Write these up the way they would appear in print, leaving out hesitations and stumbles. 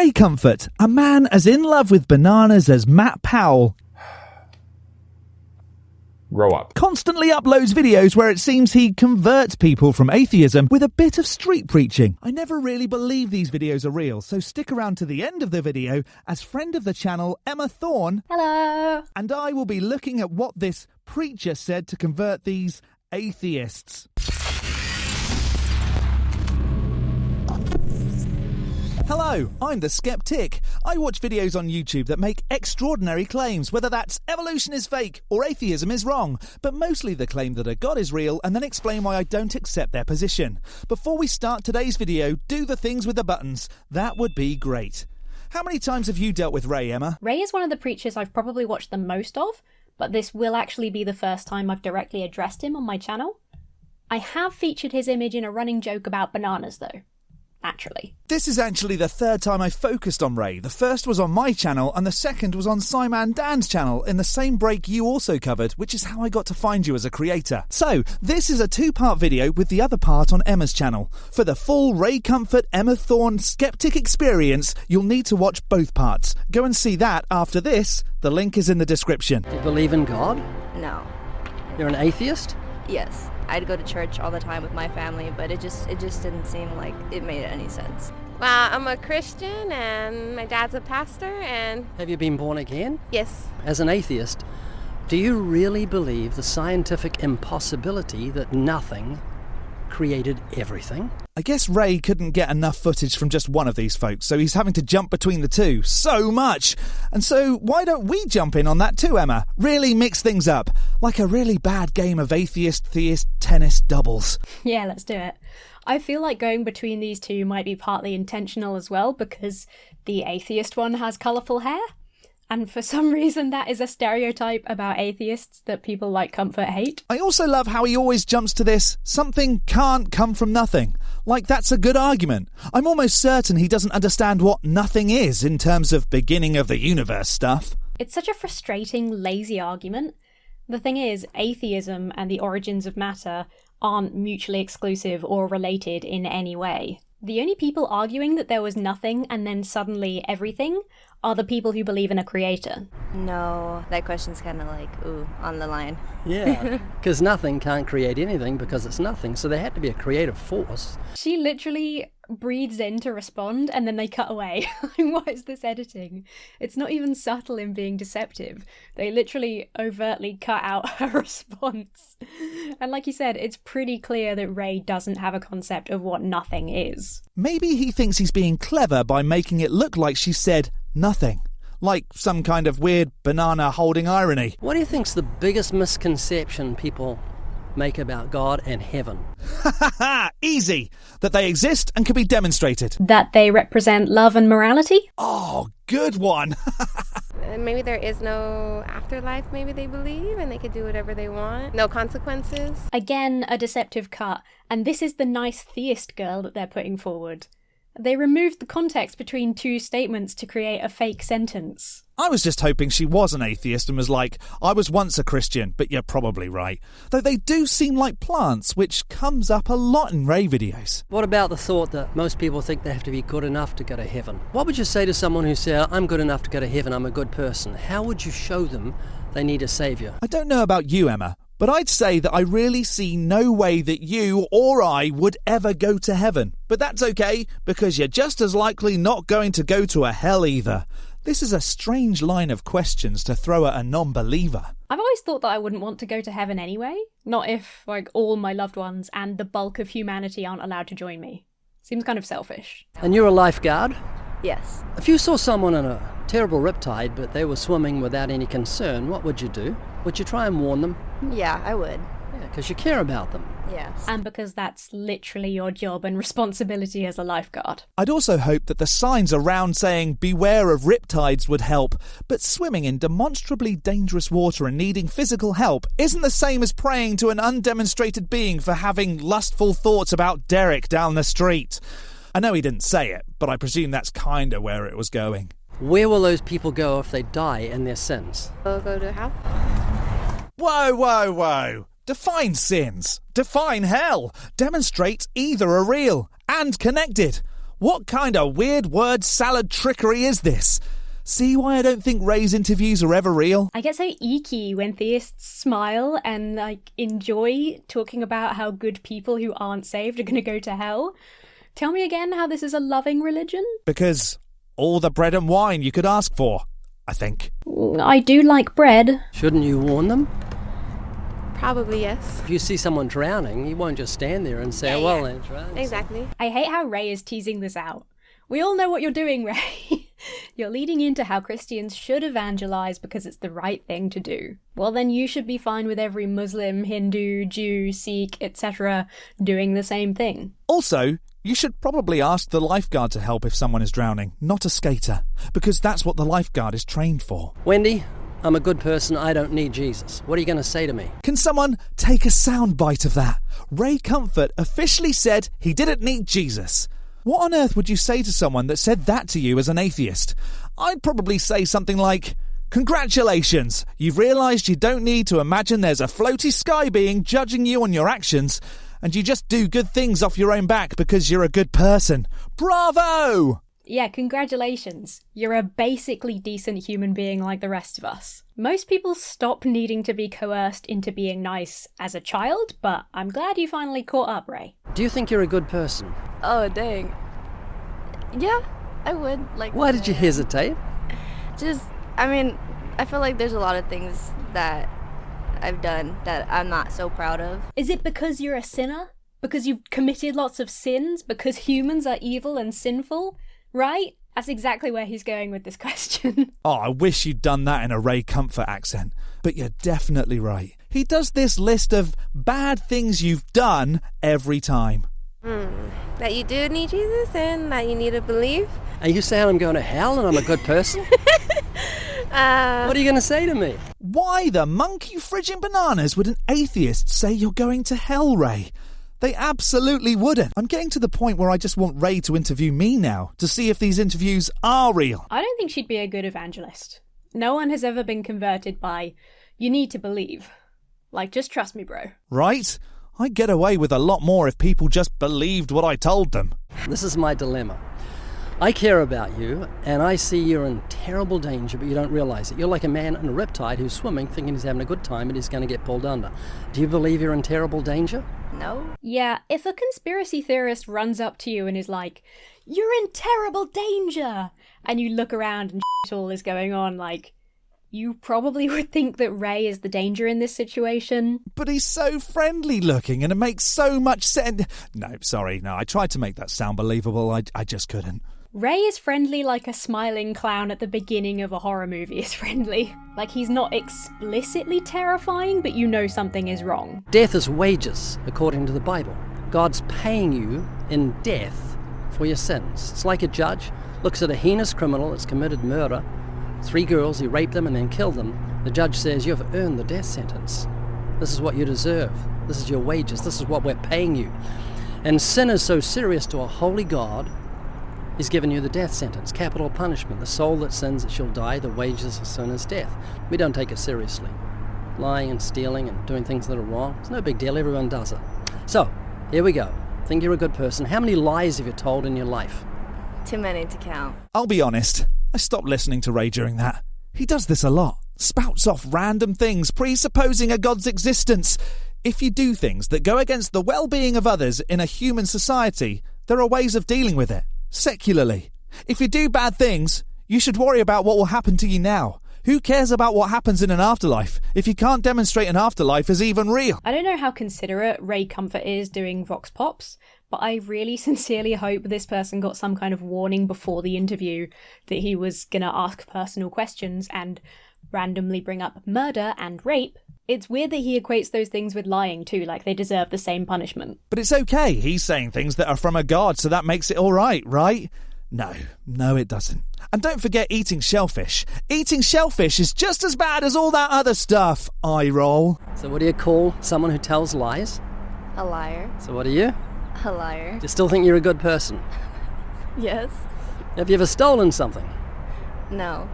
Ray Comfort, a man as in love with bananas as Matt Powell, grow up, constantly uploads videos where it seems he converts people from atheism with a bit of street preaching. I never really believe these videos are real, so stick around to the end of the video as friend of the channel Emma Thorne, hello, and I will be looking at what this preacher said to convert these atheists. Hello, I'm the Skeptic. I watch videos on YouTube that make extraordinary claims, whether that's evolution is fake or atheism is wrong, but mostly the claim that a God is real and then explain why I don't accept their position. Before we start today's video, do the things with the buttons. That would be great. How many times have you dealt with Ray, Emma? Ray is one of the preachers I've probably watched the most of, but this will actually be the first time I've directly addressed him on my channel. I have featured his image in a running joke about bananas though. Naturally. This is actually the third time I focused on Ray. The first was on my channel and the second was on Simon Dan's channel in the same break you also covered, which is how I got to find you as a creator. So, this is a two-part video with the other part on Emma's channel. For the full Ray Comfort Emma Thorne Skeptic experience, you'll need to watch both parts. Go and see that after this. The link is in the description. Do you believe in God? No. You're an atheist? Yes. I'd go to church all the time with my family, but it just didn't seem like it made any sense. Well, I'm a Christian and my dad's a pastor and... Have you been born again? Yes. As an atheist, do you really believe the scientific impossibility that nothing created everything? I guess Ray couldn't get enough footage from just one of these folks, so he's having to jump between the two. So much! And so why don't we jump in on that too, Emma? Really mix things up. Like a really bad game of atheist, theist, tennis doubles. Yeah, let's do it. I feel like going between these two might be partly intentional as well, because the atheist one has colourful hair. And for some reason that is a stereotype about atheists that people like Comfort hate. I also love how he always jumps to this, something can't come from nothing. Like that's a good argument. I'm almost certain he doesn't understand what nothing is in terms of beginning of the universe stuff. It's such a frustrating, lazy argument. The thing is, atheism and the origins of matter aren't mutually exclusive or related in any way. The only people arguing that there was nothing and then suddenly everything are the people who believe in a creator. No, that question's kind of like, ooh, on the line. Yeah, because nothing can't create anything because it's nothing, so there had to be a creative force. She literally breathes in to respond and then they cut away. What is this editing? It's not even subtle in being deceptive. They literally overtly cut out her response. And like you said, it's pretty clear that Ray doesn't have a concept of what nothing is. Maybe he thinks he's being clever by making it look like she said nothing. Like some kind of weird banana holding irony. What do you think's the biggest misconception people make about God and heaven? Easy! That they exist and can be demonstrated. That they represent love and morality? Oh, good one! Maybe there is no afterlife, maybe they believe, and they could do whatever they want. No consequences. Again, a deceptive cut. And this is the nice theist girl that they're putting forward. They removed the context between two statements to create a fake sentence. I was just hoping she was an atheist and was like, I was once a Christian, but you're probably right. Though they do seem like plants, which comes up a lot in Ray videos. What about the thought that most people think they have to be good enough to go to heaven? What would you say to someone who says, I'm good enough to go to heaven, I'm a good person? How would you show them they need a saviour? I don't know about you, Emma, but I'd say that I really see no way that you or I would ever go to heaven. But that's okay, because you're just as likely not going to go to a hell either. This is a strange line of questions to throw at a non-believer. I've always thought that I wouldn't want to go to heaven anyway. Not if, like, all my loved ones and the bulk of humanity aren't allowed to join me. Seems kind of selfish. And you're a lifeguard? Yes. If you saw someone in a terrible riptide but they were swimming without any concern, what would you do? Would you try and warn them? Yeah, I would. Yeah, because you care about them. Yes. And because that's literally your job and responsibility as a lifeguard. I'd also hope that the signs around saying beware of riptides would help, but swimming in demonstrably dangerous water and needing physical help isn't the same as praying to an undemonstrated being for having lustful thoughts about Derek down the street. I know he didn't say it, but I presume that's kinda where it was going. Where will those people go if they die in their sins? They'll go to hell. Whoa, whoa, whoa. Define sins. Define hell. Demonstrate either are real and connected. What kind of weird word salad trickery is this? See why I don't think Ray's interviews are ever real? I get so icky when theists smile and enjoy talking about how good people who aren't saved are going to go to hell. Tell me again how this is a loving religion? Because all the bread and wine you could ask for, I think. I do like bread. Shouldn't you warn them? Probably yes. If you see someone drowning, you won't just stand there and say, well, they're drowning. Exactly. I hate how Ray is teasing this out. We all know what you're doing, Ray. You're leading into how Christians should evangelize because it's the right thing to do. Well, then you should be fine with every Muslim, Hindu, Jew, Sikh, etc. doing the same thing. Also, you should probably ask the lifeguard to help if someone is drowning, not a skater, because that's what the lifeguard is trained for. Wendy, I'm a good person. I don't need Jesus. What are you going to say to me? Can someone take a sound bite of that? Ray Comfort officially said he didn't need Jesus. What on earth would you say to someone that said that to you as an atheist? I'd probably say something like, congratulations, you've realised you don't need to imagine there's a floaty sky being judging you on your actions, and you just do good things off your own back because you're a good person. Bravo! Yeah, congratulations. You're a basically decent human being like the rest of us. Most people stop needing to be coerced into being nice as a child, but I'm glad you finally caught up, Ray. Do you think you're a good person? Oh, dang. Yeah, I would. Why did you hesitate? I feel like there's a lot of things that I've done that I'm not so proud of. Is it because you're a sinner? Because you've committed lots of sins? Because humans are evil and sinful? Right? That's exactly where he's going with this question. Oh, I wish you'd done that in a Ray Comfort accent. But you're definitely right. He does this list of bad things you've done every time. That you do need Jesus and that you need to believe. And you saying I'm going to hell and I'm a good person? What are you going to say to me? Why the monkey friggin' bananas would an atheist say you're going to hell, Ray? They absolutely wouldn't. I'm getting to the point where I just want Ray to interview me now to see if these interviews are real. I don't think she'd be a good evangelist. No one has ever been converted by, you need to believe. Just trust me, bro. Right? I'd get away with a lot more if people just believed what I told them. This is my dilemma. I care about you, and I see you're in terrible danger, but you don't realise it. You're like a man in a riptide who's swimming, thinking he's having a good time, and he's going to get pulled under. Do you believe you're in terrible danger? No. Yeah, if a conspiracy theorist runs up to you and is like, you're in terrible danger, and you look around and shit all is going on, you probably would think that Ray is the danger in this situation. But he's so friendly looking and it makes so much sense. No, I tried to make that sound believable. I just couldn't. Ray is friendly like a smiling clown at the beginning of a horror movie is friendly. He's not explicitly terrifying, but you know something is wrong. Death is wages, according to the Bible. God's paying you in death for your sins. It's like a judge looks at a heinous criminal that's committed murder, 3 girls, he raped them and then killed them. The judge says, you have earned the death sentence. This is what you deserve. This is your wages. This is what we're paying you. And sin is so serious to a holy God, he's given you the death sentence, capital punishment. The soul that sins, it shall die. The wages of sin is death. We don't take it seriously. Lying and stealing and doing things that are wrong, it's no big deal. Everyone does it. So, here we go. Think you're a good person. How many lies have you told in your life? Too many to count. I'll be honest. I stopped listening to Ray during that. He does this a lot. Spouts off random things, presupposing a God's existence. If you do things that go against the well-being of others in a human society, there are ways of dealing with it, secularly. If you do bad things, you should worry about what will happen to you now. Who cares about what happens in an afterlife if you can't demonstrate an afterlife is even real? I don't know how considerate Ray Comfort is doing Vox Pops, but I really sincerely hope this person got some kind of warning before the interview that he was going to ask personal questions and randomly bring up murder and rape. It's weird that he equates those things with lying too, they deserve the same punishment. But it's okay, he's saying things that are from a god, so that makes it alright, right? No, it doesn't. And don't forget eating shellfish. Eating shellfish is just as bad as all that other stuff. Eye roll. So what do you call someone who tells lies? A liar. So what are you? A liar. Do you still think you're a good person? Yes. Have you ever stolen something? No.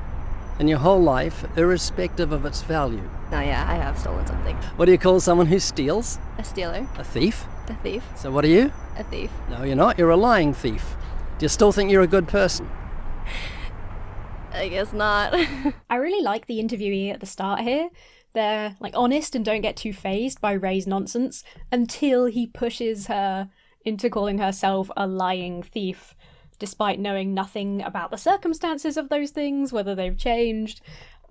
In your whole life, irrespective of its value? No, yeah, I have stolen something. What do you call someone who steals? A stealer. A thief? A thief. So what are you? A thief. No, you're not. You're a lying thief. Do you still think you're a good person? I guess not. I really like the interviewee at the start here. They're honest and don't get too fazed by Ray's nonsense until he pushes her into calling herself a lying thief, despite knowing nothing about the circumstances of those things, whether they've changed.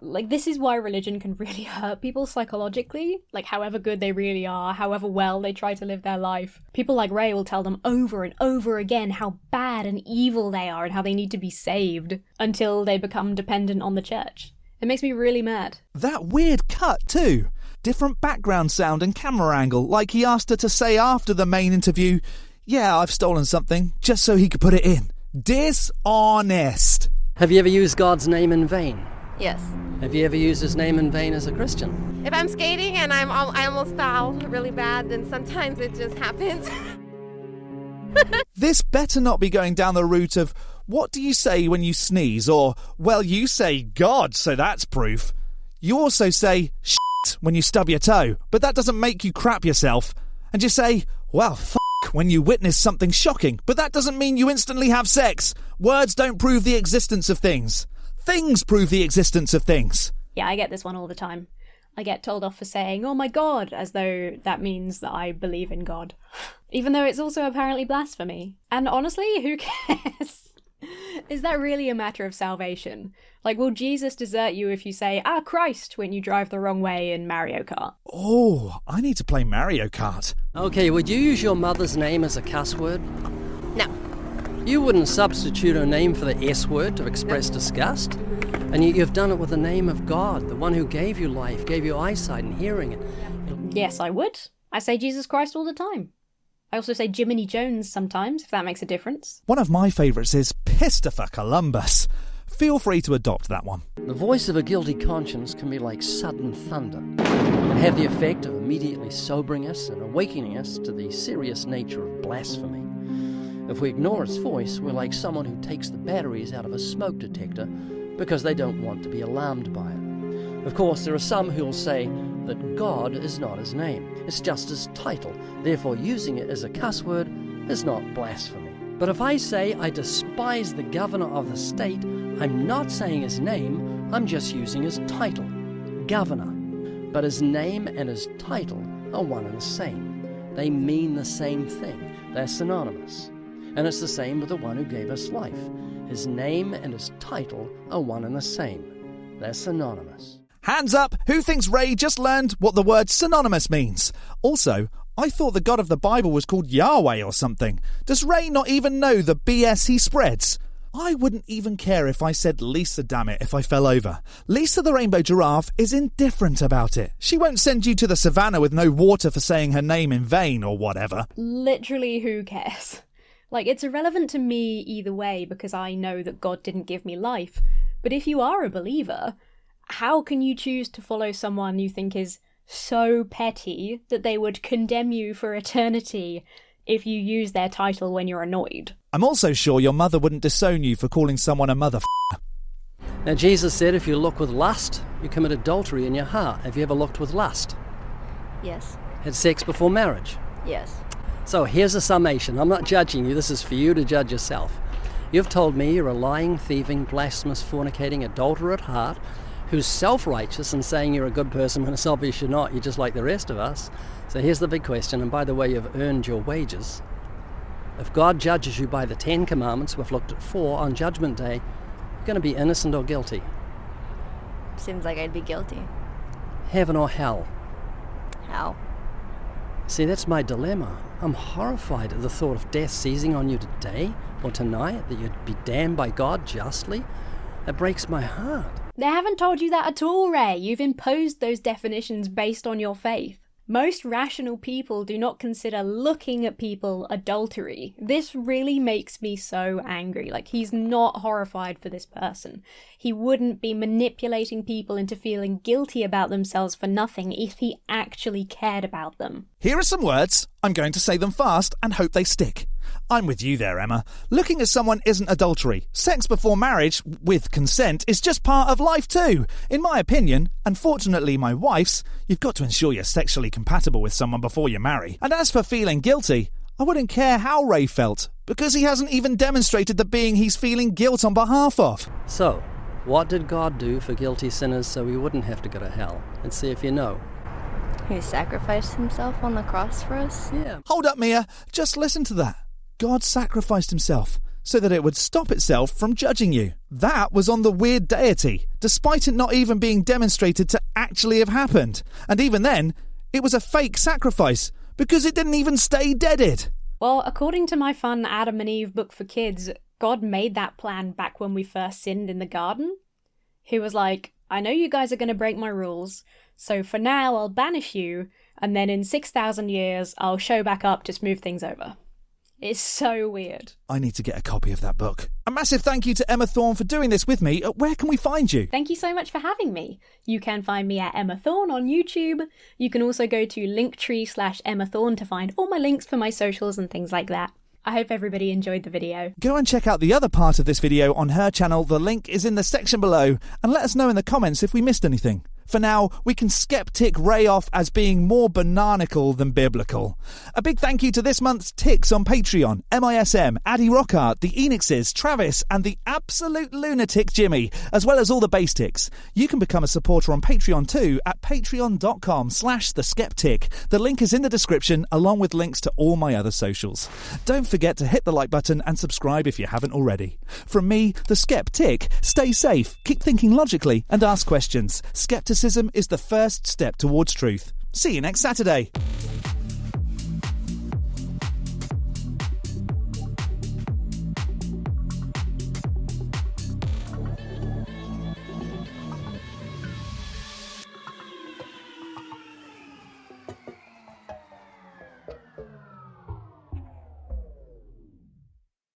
This is why religion can really hurt people psychologically. However good they really are, however well they try to live their life. People like Ray will tell them over and over again how bad and evil they are and how they need to be saved until they become dependent on the church. It makes me really mad. That weird cut too. Different background sound and camera angle, like he asked her to say after the main interview, "Yeah, I've stolen something," just so he could put it in. Dishonest. Have you ever used God's name in vain? Yes. Have you ever used his name in vain as a Christian? If I'm skating and I almost foul really bad, then sometimes it just happens. This better not be going down the route of, "What do you say when you sneeze?" or, "Well, you say God, so that's proof." You also say shit when you stub your toe, but that doesn't make you crap yourself. And you say, "Well, when you witness something shocking, but that doesn't mean you instantly have sex. Words don't prove the existence of things. Things prove the existence of things." Yeah, I get this one all the time. I get told off for saying, "Oh my God," as though that means that I believe in God. Even though it's also apparently blasphemy. And honestly, who cares? Is that really a matter of salvation? Will Jesus desert you if you say, "Ah, Christ," when you drive the wrong way in Mario Kart? Oh, I need to play Mario Kart. Okay, would you use your mother's name as a cuss word? No. You wouldn't substitute her name for the S word to express disgust? And you've done it with the name of God, the one who gave you life, gave you eyesight and hearing. Yes, I would. I say Jesus Christ all the time. I also say Jiminy Jones sometimes, if that makes a difference. One of my favourites is Christopher Columbus. Feel free to adopt that one. The voice of a guilty conscience can be like sudden thunder and have the effect of immediately sobering us and awakening us to the serious nature of blasphemy. If we ignore its voice, we're like someone who takes the batteries out of a smoke detector because they don't want to be alarmed by it. Of course, there are some who will say that God is not his name. It's just his title. Therefore, using it as a cuss word is not blasphemy. But if I say I despise the governor of the state, I'm not saying his name, I'm just using his title, governor. But his name and his title are one and the same. They mean the same thing. They're synonymous. And it's the same with the one who gave us life. His name and his title are one and the same. They're synonymous. Hands up, who thinks Ray just learned what the word synonymous means? Also, I thought the God of the Bible was called Yahweh or something. Does Ray not even know the BS he spreads? I wouldn't even care if I said Lisa, damn it, if I fell over. Lisa the Rainbow Giraffe is indifferent about it. She won't send you to the savannah with no water for saying her name in vain or whatever. Literally, who cares? It's irrelevant to me either way because I know that God didn't give me life. But if you are a believer, how can you choose to follow someone you think is so petty that they would condemn you for eternity if you use their title when you're annoyed? I'm also sure your mother wouldn't disown you for calling someone a mother. Now, Jesus said if you look with lust, you commit adultery in your heart. Have you ever looked with lust? Yes. Had sex before marriage? Yes. So here's a summation. I'm not judging you. This is for you to judge yourself. You've told me you're a lying, thieving, blasphemous, fornicating, adulterer at heart who's self-righteous and saying you're a good person when it's obvious you're not. You're just like the rest of us. So here's the big question, and by the way, you've earned your wages. If God judges you by the 10 Commandments, we've looked at 4 on Judgment Day, you're going to be innocent or guilty. Seems like I'd be guilty. Heaven or hell? Hell. See, that's my dilemma. I'm horrified at the thought of death seizing on you today or tonight, that you'd be damned by God justly. It breaks my heart. They haven't told you that at all, Ray. You've imposed those definitions based on your faith. Most rational people do not consider looking at people adultery. This really makes me so angry. He's not horrified for this person. He wouldn't be manipulating people into feeling guilty about themselves for nothing if he actually cared about them. Here are some words. I'm going to say them fast and hope they stick. I'm with you there, Emma. Looking at someone isn't adultery. Sex before marriage, with consent, is just part of life too. In my opinion, and fortunately my wife's, you've got to ensure you're sexually compatible with someone before you marry. And as for feeling guilty, I wouldn't care how Ray felt, because he hasn't even demonstrated the being he's feeling guilt on behalf of. So, what did God do for guilty sinners so we wouldn't have to go to hell? Let's see if you know. He sacrificed himself on the cross for us. Yeah. Hold up, Mia. Just listen to that. God sacrificed himself so that it would stop itself from judging you. That was on the weird deity, despite it not even being demonstrated to actually have happened. And even then, it was a fake sacrifice, because it didn't even stay deaded. Well, according to my fun Adam and Eve book for kids, God made that plan back when we first sinned in the garden. He was like, I know you guys are going to break my rules, so for now I'll banish you, and then in 6,000 years I'll show back up to smooth things over. It's so weird. I need to get a copy of that book. A massive thank you to Emma Thorne for doing this with me. Where can we find you? Thank you so much for having me. You can find me at Emma Thorne on YouTube. You can also go to linktree/Emma Thorne to find all my links for my socials and things like that. I hope everybody enjoyed the video. Go and check out the other part of this video on her channel. The link is in the section below. And let us know in the comments if we missed anything. For now, we can skeptic Ray off as being more bananical than biblical. A big thank you to this month's ticks on Patreon: MISM, Addy Rockart, the Enixes, Travis, and the absolute lunatic Jimmy, as well as all the base ticks. You can become a supporter on Patreon too at patreon.com/theskeptic. The link is in the description, along with links to all my other socials. Don't forget to hit the like button and subscribe if you haven't already. From me, the Skeptic, stay safe, keep thinking logically, and ask questions. Skepticism is the first step towards truth. See you next Saturday.